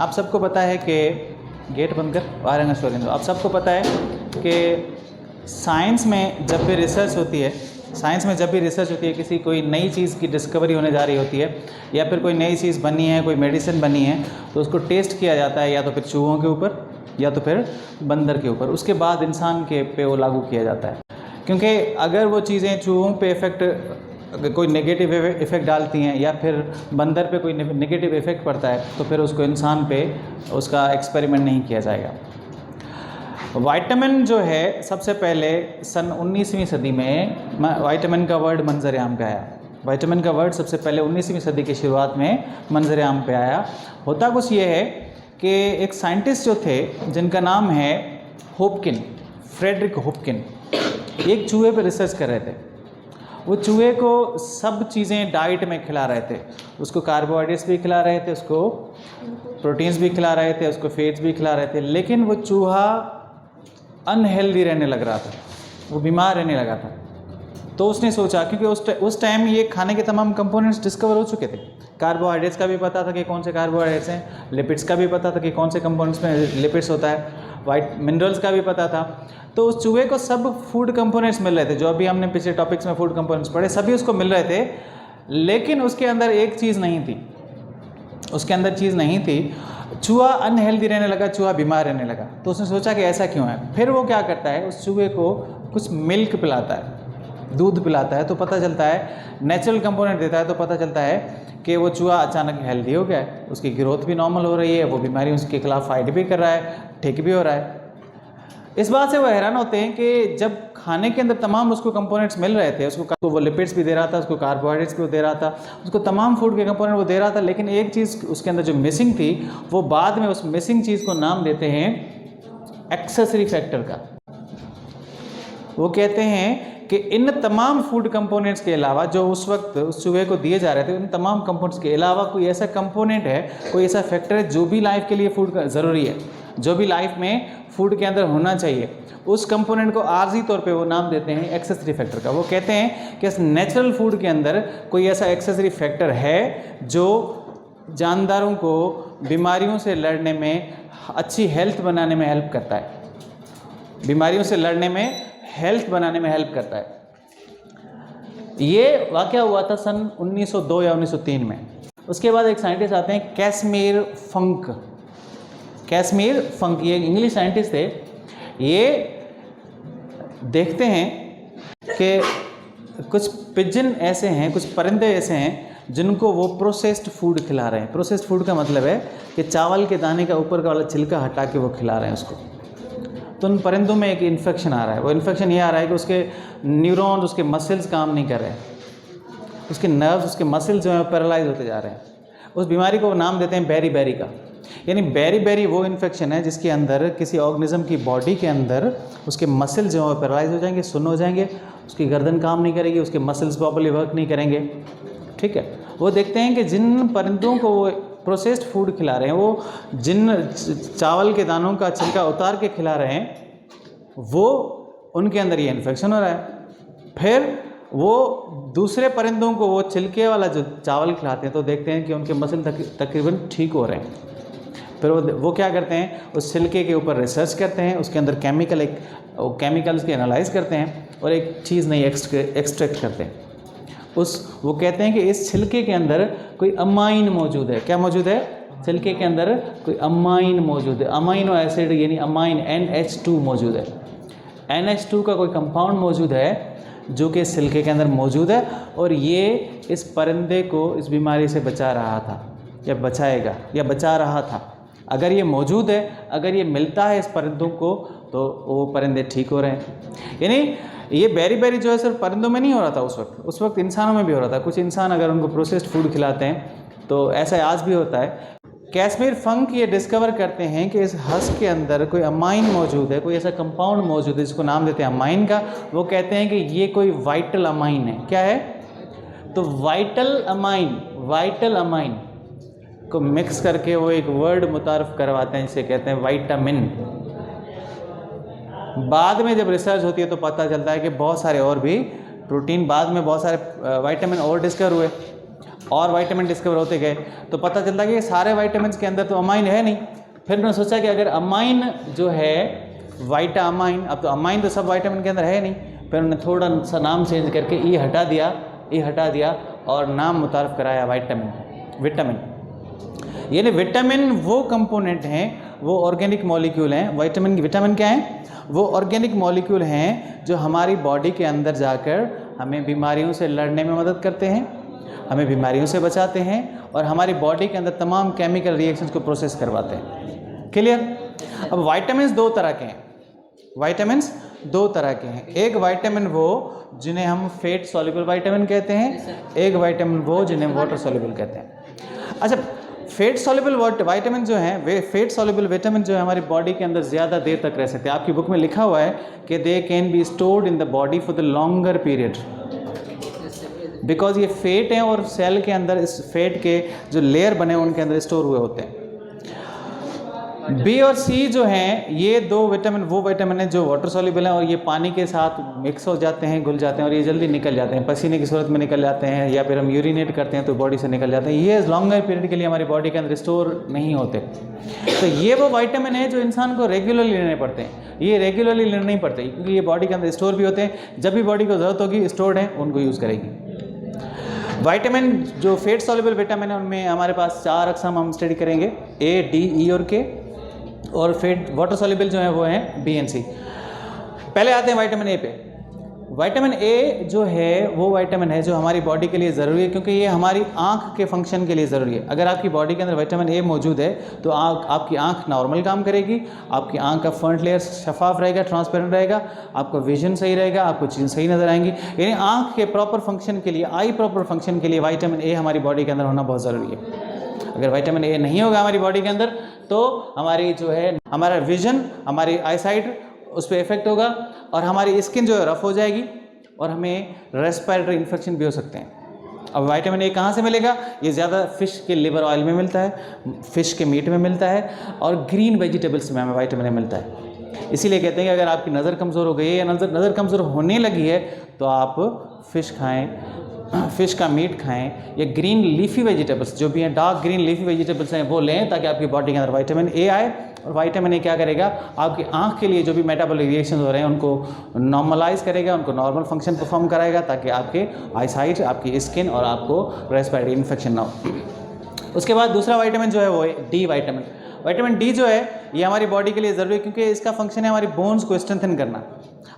आप सबको पता है कि गेट बंद कर आ रहा है, आप सबको पता है कि साइंस में जब भी रिसर्च होती है, किसी कोई नई चीज़ की डिस्कवरी होने जा रही होती है या फिर कोई नई चीज़ बनी है, कोई मेडिसिन बनी है, तो उसको टेस्ट किया जाता है या तो फिर चूहों के ऊपर या तो फिर बंदर के ऊपर, उसके बाद इंसान के पे वो लागू किया जाता है। क्योंकि अगर वो चीज़ें चूहों पे कोई नेगेटिव इफ़ेक्ट डालती हैं या फिर बंदर पे कोई नेगेटिव इफ़ेक्ट पड़ता है तो फिर उसको इंसान पे उसका एक्सपेरिमेंट नहीं किया जाएगा। विटामिन जो है सबसे पहले सन 19वीं सदी में विटामिन का वर्ड मंजर आम पे आया। विटामिन का वर्ड सबसे पहले 19वीं सदी की शुरुआत में मंजर आम पे आया। होता कुछ ये है कि एक साइंटिस्ट जो थे जिनका नाम है होपकिन, फ्रेडरिक होपकिन, एक चूहे पर रिसर्च कर रहे थे। वो चूहे को सब चीज़ें डाइट में खिला रहे थे, उसको कार्बोहाइड्रेट्स भी खिला रहे थे, उसको प्रोटीन्स भी खिला रहे थे, उसको फैट्स भी खिला रहे थे, लेकिन वो चूहा अनहेल्दी रहने लग रहा था, वो बीमार रहने लगा था। तो उसने सोचा, क्योंकि उस टाइम ये खाने के तमाम कंपोनेंट्स डिस्कवर हो चुके थे, कार्बोहाइड्रेट्स का भी पता था कि कौन से कार्बोहाइड्रेट्स हैं, लिपिड्स का भी पता था कि कौन से कंपोनेंट्स में लिपिड्स होता है, मिनरल्स का भी पता था। तो उस चूहे को सब फूड कंपोनेंट्स मिल रहे थे, जो अभी हमने पिछले टॉपिक्स में फूड कंपोनेंट्स पढ़े सभी उसको मिल रहे थे, लेकिन उसके अंदर एक चीज़ नहीं थी, उसके अंदर चीज़ नहीं थी। चूहा अनहेल्दी रहने लगा, चूहा बीमार रहने लगा। तो उसने सोचा कि ऐसा क्यों है। फिर वो क्या करता है, उस चूहे को कुछ मिल्क पिलाता है, दूध पिलाता है, तो पता चलता है, नेचुरल कंपोनेंट देता है, तो पता चलता है कि वो चूहा अचानक हेल्दी हो गया है, उसकी ग्रोथ भी नॉर्मल हो रही है, वो बीमारी उसके खिलाफ फाइट भी कर रहा है, ठीक भी हो रहा है। इस बात से वो हैरान होते हैं कि जब खाने के अंदर तमाम उसको कंपोनेंट्स मिल रहे थे, उसको वो लिपिड्स भी दे रहा था, उसको कार्बोहाइड्रेट्स भी दे रहा था, उसको तमाम फूड के कंपोनेंट वो दे रहा था, लेकिन एक चीज़ उसके अंदर जो मिसिंग थी, वो बाद में उस मिसिंग चीज़ को नाम देते हैं एक्सेसरी फैक्टर का। वो कहते हैं कि इन तमाम फूड कंपोनेंट्स के अलावा जो उस वक्त उस चूहे को दिए जा रहे थे, उन तमाम कंपोनेंट्स के अलावा कोई ऐसा कंपोनेंट है, कोई ऐसा फैक्टर है जो भी लाइफ के लिए फूड ज़रूरी है, जो भी लाइफ में फूड के अंदर होना चाहिए, उस कंपोनेंट को आर्जी तौर पे वो नाम देते हैं एक्सेसरी फैक्टर का। वो कहते हैं कि इस नेचुरल फूड के अंदर कोई ऐसा एक्सेसरी फैक्टर है जो जानदारों को बीमारियों से लड़ने में, अच्छी हेल्थ बनाने में हेल्प करता है, बीमारियों से लड़ने में, हेल्थ बनाने में हेल्प करता है। ये वाक़या हुआ था सन 1902 या 1903 में। उसके बाद एक साइंटिस्ट आते हैं कैसमेर फंक, कैसमेर फंक, ये इंग्लिश साइंटिस्ट थे। ये देखते हैं कि कुछ पिजन ऐसे हैं, कुछ परिंदे ऐसे हैं जिनको वो प्रोसेस्ड फूड खिला रहे हैं। प्रोसेस्ड फूड का मतलब है कि चावल के दाने का ऊपर का वाला छिलका हटा के वो खिला रहे हैं उसको। तो उन परिंदों में एक इन्फेक्शन आ रहा है। वो इन्फेक्शन ये आ रहा है कि उसके न्यूरॉन्स, उसके मसल्स काम नहीं कर रहे हैं, उसके नर्व्स, उसके मसल्स जो हैं पैरालाइज होते जा रहे हैं। उस बीमारी को नाम देते हैं बेरी का। यानी बेरी वो इन्फेक्शन है जिसके अंदर किसी ऑर्गेनिज्म की बॉडी के अंदर उसके मसल जो है पैरालाइज हो जाएंगे, सुन्न हो जाएंगे, उसकी गर्दन काम नहीं करेगी, उसके मसल्स प्रॉपर्ली वर्क नहीं करेंगे। ठीक है, वो देखते हैं कि जिन परिंदों को वो प्रोसेस्ड फूड खिला रहे हैं, वो जिन चावल के दानों का छिलका उतार के खिला रहे हैं, वो उनके अंदर ये इन्फेक्शन हो रहा है। फिर वो दूसरे परिंदों को वो छिलके वाला जो चावल खिलाते हैं तो देखते हैं कि उनके मसल तकरीबन ठीक हो रहे हैं। फिर वो क्या करते हैं, उस छिलके के ऊपर रिसर्च करते हैं, उसके अंदर केमिकल्स के एनालाइज करते हैं और एक चीज़ नई एक्सट्रैक्ट करते हैं। वो कहते हैं कि इस छिलके के अंदर कोई अमाइन मौजूद है। क्या मौजूद है? छिलके के अंदर कोई अमाइन मौजूद है, अमाइनो एसिड यानी अमाइन NH2 मौजूद है। NH2 का कोई कंपाउंड मौजूद है जो कि छिलके के अंदर मौजूद है, और ये इस परिंदे को इस बीमारी से बचा रहा था या बचाएगा या बचा रहा था। अगर ये मौजूद है, अगर ये मिलता है इस परिंदों को, तो वो परिंदे ठीक हो रहे हैं। यानी ये बेरी जो है सिर्फ परिंदों में नहीं हो रहा था, उस वक्त इंसानों में भी हो रहा था। कुछ इंसान अगर उनको प्रोसेस्ड फूड खिलाते हैं तो ऐसा आज भी होता है। कैसमेर फंक ये डिस्कवर करते हैं कि इस हस्क के अंदर कोई अमाइन मौजूद है, कोई ऐसा कंपाउंड मौजूद है जिसको नाम देते हैं अमाइन का। वो कहते हैं कि ये कोई वाइटल अमाइन है। क्या है? तो वाइटल अमाइन को मिक्स करके वो एक वर्ड मुतारफ़ करवाते हैं जिसे कहते हैं विटामिन। बाद में जब रिसर्च होती है तो पता चलता है कि बहुत सारे और भी प्रोटीन, बाद में बहुत सारे विटामिन और डिस्कवर हुए। और वाइटामिन डिस्कवर होते गए, तो पता चलता कि सारे वाइटामिन के अंदर तो अमाइन है नहीं। फिर उन्होंने सोचा कि अगर अमाइन जो है वाइटा अमाइन, अब तो अमाइन तो सब वाइटामिन के अंदर है नहीं, फिर उन्होंने थोड़ा सा नाम चेंज करके ई हटा दिया और नाम मुतारफ़ कराया विटामिन। यानी विटामिन वो कंपोनेंट हैं, वो ऑर्गेनिक मॉलिक्यूल हैं। विटामिन क्या हैं? वो ऑर्गेनिक मॉलिक्यूल हैं जो हमारी बॉडी के अंदर जाकर हमें बीमारियों से लड़ने में मदद करते हैं, हमें बीमारियों से बचाते हैं और हमारी बॉडी के अंदर तमाम केमिकल रिएक्शंस को प्रोसेस करवाते हैं। क्लियर? अब वाइटामिन दो तरह के हैं। एक वाइटामिन वो जिन्हें हम फैट सॉल्युबल वाइटामिन कहते हैं, एक वाइटामिन वो जिन्हें वाटर सॉल्युबल कहते हैं। अच्छा, फैट सॉल्युबल वाइटामिन जो हैं, वे फैट सॉल्युबल विटामिन जो है हमारी बॉडी के अंदर ज़्यादा देर तक रह सकते हैं। आपकी बुक में लिखा हुआ है कि they can be stored in the body for the longer period, because ये फैट हैं और सेल के अंदर इस फैट के जो लेयर बने हैं उनके अंदर स्टोर हुए होते हैं। बी और सी जो हैं, ये दो विटामिन वो विटामिन हैं जो वाटर सॉल्युबल हैं और ये पानी के साथ मिक्स हो जाते हैं, घुल जाते हैं और ये जल्दी निकल जाते हैं, पसीने की सूरत में निकल जाते हैं या फिर हम यूरिनेट करते हैं तो बॉडी से निकल जाते हैं। ये लॉन्गर पीरियड के लिए हमारी बॉडी के अंदर स्टोर नहीं होते। तो ये वो विटामिन है जो इंसान को रेगुलरली लेने पड़ते हैं। ये रेगुलरली लेने नहीं पड़ते क्योंकि ये बॉडी के अंदर स्टोर भी होते हैं, जब भी बॉडी को ज़रूरत होगी स्टोर्ड है उनको यूज़ करेगी। विटामिन जो फैट सॉल्युबल विटामिन है उनमें हमारे पास 4 अक़साम हम स्टडी करेंगे, ए, डी, ई और के, और फैट वाटर सॉल्युबल जो है वो हैं बी एंड सी। पहले आते हैं विटामिन ए पे। विटामिन ए जो है वो विटामिन है जो हमारी बॉडी के लिए ज़रूरी है क्योंकि ये हमारी आँख के फंक्शन के लिए ज़रूरी है। अगर आपकी बॉडी के अंदर विटामिन ए मौजूद है तो आपकी आँख नॉर्मल काम करेगी, आपकी आँख का फ्रंट लेयर शफाफ रहेगा, ट्रांसपेरेंट रहेगा, आपका विजन सही रहेगा, आपको चीज़ें सही नज़र आएंगी। यानी आँख के प्रॉपर फंक्शन के लिए, आई प्रॉपर फंक्शन के लिए विटामिन ए हमारी बॉडी के अंदर होना बहुत ज़रूरी है। अगर विटामिन ए नहीं होगा हमारी बॉडी के अंदर तो हमारी जो है हमारा विजन, हमारी आईसाइट उस पर इफेक्ट होगा और हमारी स्किन जो है रफ हो जाएगी और हमें रेस्पिरेटरी इन्फेक्शन भी हो सकते हैं। अब विटामिन ए कहाँ से मिलेगा? ये ज़्यादा फ़िश के लिवर ऑयल में मिलता है, फ़िश के मीट में मिलता है और ग्रीन वेजिटेबल्स में हमें विटामिन ए मिलता है। इसीलिए कहते हैं कि अगर आपकी नज़र कमज़ोर हो गई है या नज़र कमज़ोर होने लगी है तो आप फ़िश खाएँ, फ़िश का मीट खाएं या ग्रीन लीफी वेजिटेबल्स जो भी हैं, डार्क ग्रीन लीफी वेजिटेबल्स हैं वो लें ताकि आपकी बॉडी के अंदर विटामिन ए आए। और विटामिन ए क्या करेगा? आपकी आँख के लिए जो भी मेटाबॉलिक रिएक्शन हो रहे हैं उनको नॉर्मलाइज करेगा, उनको नॉर्मल फंक्शन परफॉर्म कराएगा ताकि आपके आईसाइट, आपकी स्किन और आपको रेस्पिरेटरी इन्फेक्शन ना हो। उसके बाद दूसरा विटामिन जो है वो है डी विटामिन। विटामिन डी जो है ये हमारी बॉडी के लिए ज़रूरी है क्योंकि इसका फंक्शन है हमारी बोन्स को स्ट्रेंथन करना।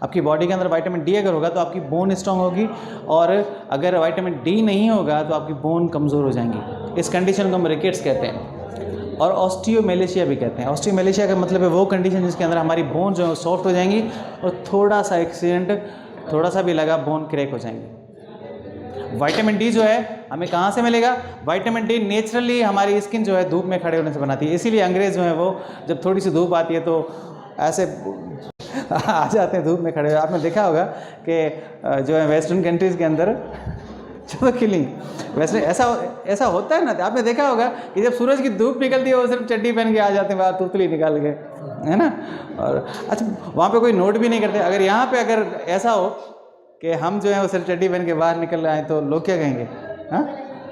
आपकी बॉडी के अंदर विटामिन डी अगर होगा तो आपकी बोन स्ट्रांग होगी और अगर विटामिन डी नहीं होगा तो आपकी बोन कमज़ोर हो जाएंगी। इस कंडीशन को हम रिकेट्स कहते हैं और ऑस्टियोमेलेशिया भी कहते हैं। ऑस्टियोमेलेशिया का मतलब है वो कंडीशन जिसके अंदर हमारी बोन जो है सॉफ्ट हो जाएंगी और थोड़ा सा एक्सीडेंट, थोड़ा सा भी लगा बोन क्रैक हो जाएंगी। विटामिन डी जो है हमें कहाँ से मिलेगा? विटामिन डी नेचुरली हमारी स्किन जो है धूप में खड़े होने से बनाती है। इसीलिए अंग्रेज़ जो है वो जब थोड़ी सी धूप आती है तो ऐसे आ जाते हैं धूप में खड़े। आपने देखा होगा कि जो है वेस्टर्न कंट्रीज़ के अंदर चलो किलिंग वैसे ऐसा होता है ना। आपने देखा होगा कि जब सूरज की धूप निकलती है वो सिर्फ चड्डी पहन के आ जाते हैं बाहर, तुतली निकाल के, है ना। और अच्छा वहाँ पे कोई नोट भी नहीं करते। अगर यहाँ पे अगर ऐसा हो कि हम जो है वो सिर्फ चड्डी पहन के बाहर निकल रहे हैं तो लोग क्या कहेंगे? हाँ,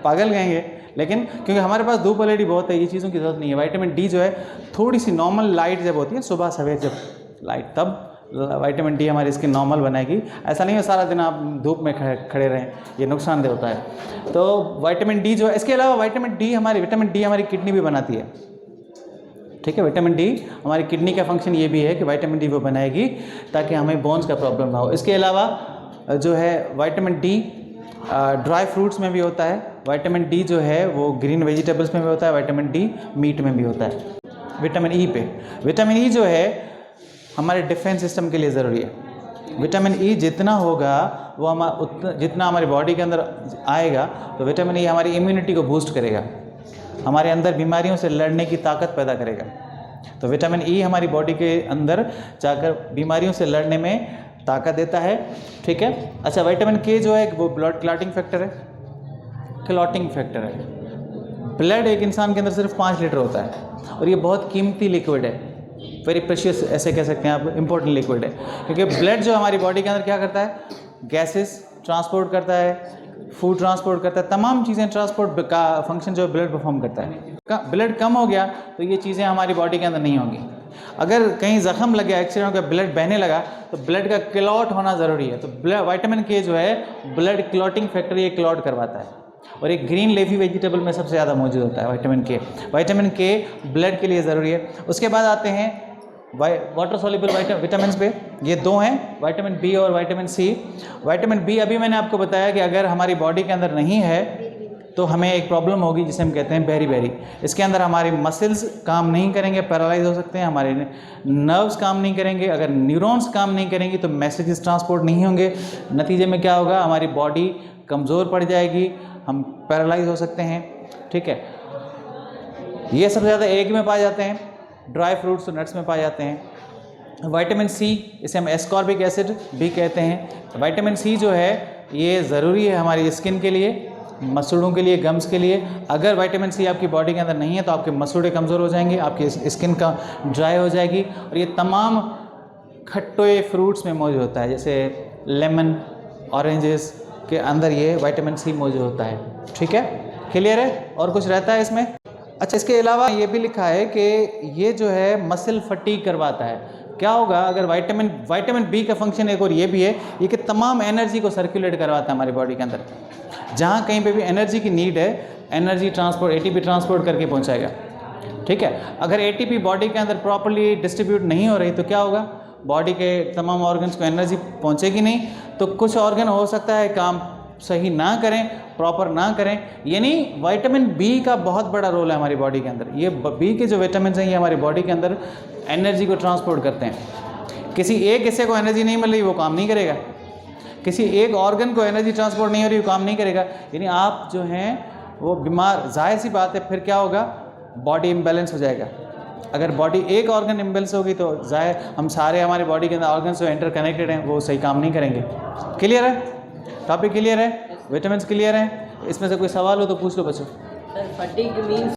पागल कहेंगे। लेकिन क्योंकि हमारे पास धूप ऑलरेडी बहुत है, ये चीज़ों की ज़रूरत नहीं है। विटामिन डी जो है थोड़ी सी नॉर्मल लाइट जब होती है सुबह सवेर जब लाइट, तब विटामिन डी हमारी स्किन नॉर्मल बनाएगी। ऐसा नहीं है सारा दिन आप धूप में खड़े रहें, ये नुकसानदेह होता है। तो विटामिन डी जो है, इसके अलावा विटामिन डी हमारी किडनी भी बनाती है। ठीक है, विटामिन डी हमारी किडनी का फंक्शन ये भी है कि विटामिन डी वो बनाएगी ताकि हमें बोन्स का प्रॉब्लम ना हो। इसके अलावा जो है विटामिन डी ड्राई फ्रूट्स में भी होता है। विटामिन डी जो है वो ग्रीन वेजिटेबल्स में भी होता है। विटामिन डी मीट में भी होता है। विटामिन ई पे, विटामिन ई जो है हमारे डिफेंस सिस्टम के लिए ज़रूरी है। विटामिन ई जितना होगा वो जितना हमारी बॉडी के अंदर आएगा तो विटामिन ई हमारी इम्यूनिटी को बूस्ट करेगा, हमारे अंदर बीमारियों से लड़ने की ताकत पैदा करेगा। तो विटामिन ई हमारी बॉडी के अंदर जाकर बीमारियों से लड़ने में ताकत देता है। ठीक है। अच्छा, विटामिन के जो है वो ब्लड क्लॉटिंग फैक्टर है, क्लॉटिंग फैक्टर है। ब्लड एक इंसान के अंदर सिर्फ 5 लीटर होता है और ये बहुत कीमती लिक्विड है, वेरी प्रेशियस ऐसे कह सकते हैं आप, इंपॉर्टेंट लिक्विड है। क्योंकि ब्लड जो हमारी बॉडी के अंदर क्या करता है? गैसेस ट्रांसपोर्ट करता है, फूड ट्रांसपोर्ट करता है, तमाम चीज़ें ट्रांसपोर्ट का फंक्शन जो ब्लड परफॉर्म करता है। ब्लड कम हो गया तो ये चीज़ें हमारी बॉडी के अंदर नहीं होंगी। अगर कहीं ज़ख्म लग गया, एक्सीडेंट हो गया, ब्लड बहने लगा तो ब्लड का क्लॉट होना ज़रूरी है। तो विटामिन के जो है ब्लड क्लॉटिंग फैक्टर ये क्लॉट करवाता है, और एक ग्रीन लीफी वेजिटेबल में सबसे ज़्यादा मौजूद होता है विटामिन के। विटामिन के ब्लड के लिए ज़रूरी है। उसके बाद आते हैं वाटर सॉल्युबल विटामिन पे, ये दो हैं, विटामिन बी और विटामिन सी। विटामिन बी अभी मैंने आपको बताया कि अगर हमारी बॉडी के अंदर नहीं है तो हमें एक प्रॉब्लम होगी जिसे हम कहते हैं बेरी। इसके अंदर हमारे मसल्स काम नहीं करेंगे, पैरालाइज हो सकते हैं, हमारे नर्व्स काम नहीं करेंगे। अगर न्यूरॉन्स काम नहीं करेंगी तो मैसेजेस ट्रांसपोर्ट नहीं होंगे। नतीजे में क्या होगा, हमारी बॉडी कमज़ोर पड़ जाएगी, हम पैरालाइज हो सकते हैं। ठीक है, ये सबसे ज़्यादा एग में पाए जाते हैं, ड्राई फ्रूट्स और नट्स में पाए जाते हैं। विटामिन सी, इसे हम एस्कॉर्बिक एसिड भी कहते हैं। विटामिन सी जो है ये ज़रूरी है हमारी स्किन के लिए, मसूड़ों के लिए, गम्स के लिए। अगर विटामिन सी आपकी बॉडी के अंदर नहीं है तो आपके मसूड़े कमज़ोर हो जाएंगे, आपकी स्किन का ड्राई हो जाएगी। और ये तमाम खट्टे फ्रूट्स में मौजूद होता है, जैसे लेमन, ऑरेंजेस के अंदर ये विटामिन सी मौजूद होता है। ठीक है, क्लियर है? और कुछ रहता है इसमें? अच्छा, इसके अलावा ये भी लिखा है कि ये जो है मसल फटीग करवाता है। क्या होगा अगर विटामिन बी का फंक्शन एक और ये भी है, ये कि तमाम एनर्जी को सर्कुलेट करवाता है हमारी बॉडी के अंदर। जहाँ कहीं पे भी एनर्जी की नीड है, एनर्जी ट्रांसपोर्ट, एटीपी ट्रांसपोर्ट करके पहुँचाएगा। ठीक है, अगर एटीपी बॉडी के अंदर प्रॉपर्ली डिस्ट्रीब्यूट नहीं हो रही तो क्या होगा, बॉडी के तमाम ऑर्गन्स को एनर्जी पहुँचेगी नहीं, तो कुछ ऑर्गन हो सकता है काम सही ना करें, प्रॉपर ना करें। यानी विटामिन बी का बहुत बड़ा रोल है हमारी बॉडी के अंदर। ये बी के जो विटामिन हैं ये हमारी बॉडी के अंदर एनर्जी को ट्रांसपोर्ट करते हैं। किसी एक हिस्से को एनर्जी नहीं मिल रही वो काम नहीं करेगा, किसी एक ऑर्गन को एनर्जी ट्रांसपोर्ट नहीं हो रही वो काम नहीं करेगा। यानी आप जो हैं वो बीमार, जाहिर सी बात है, फिर क्या होगा, बॉडी इम्बैलेंस हो जाएगा। अगर बॉडी एक ऑर्गन इम्बैलेंस होगी तो जाहिर हम सारे हमारे बॉडी के अंदर ऑर्गन्स जो इंटरकनेक्टेड हैं वो सही काम नहीं करेंगे। क्लियर है? टॉपिक क्लियर है? विटामिन क्लियर है? इसमें से कोई सवाल हो तो पूछ लो बच्चों। Sir fatigue means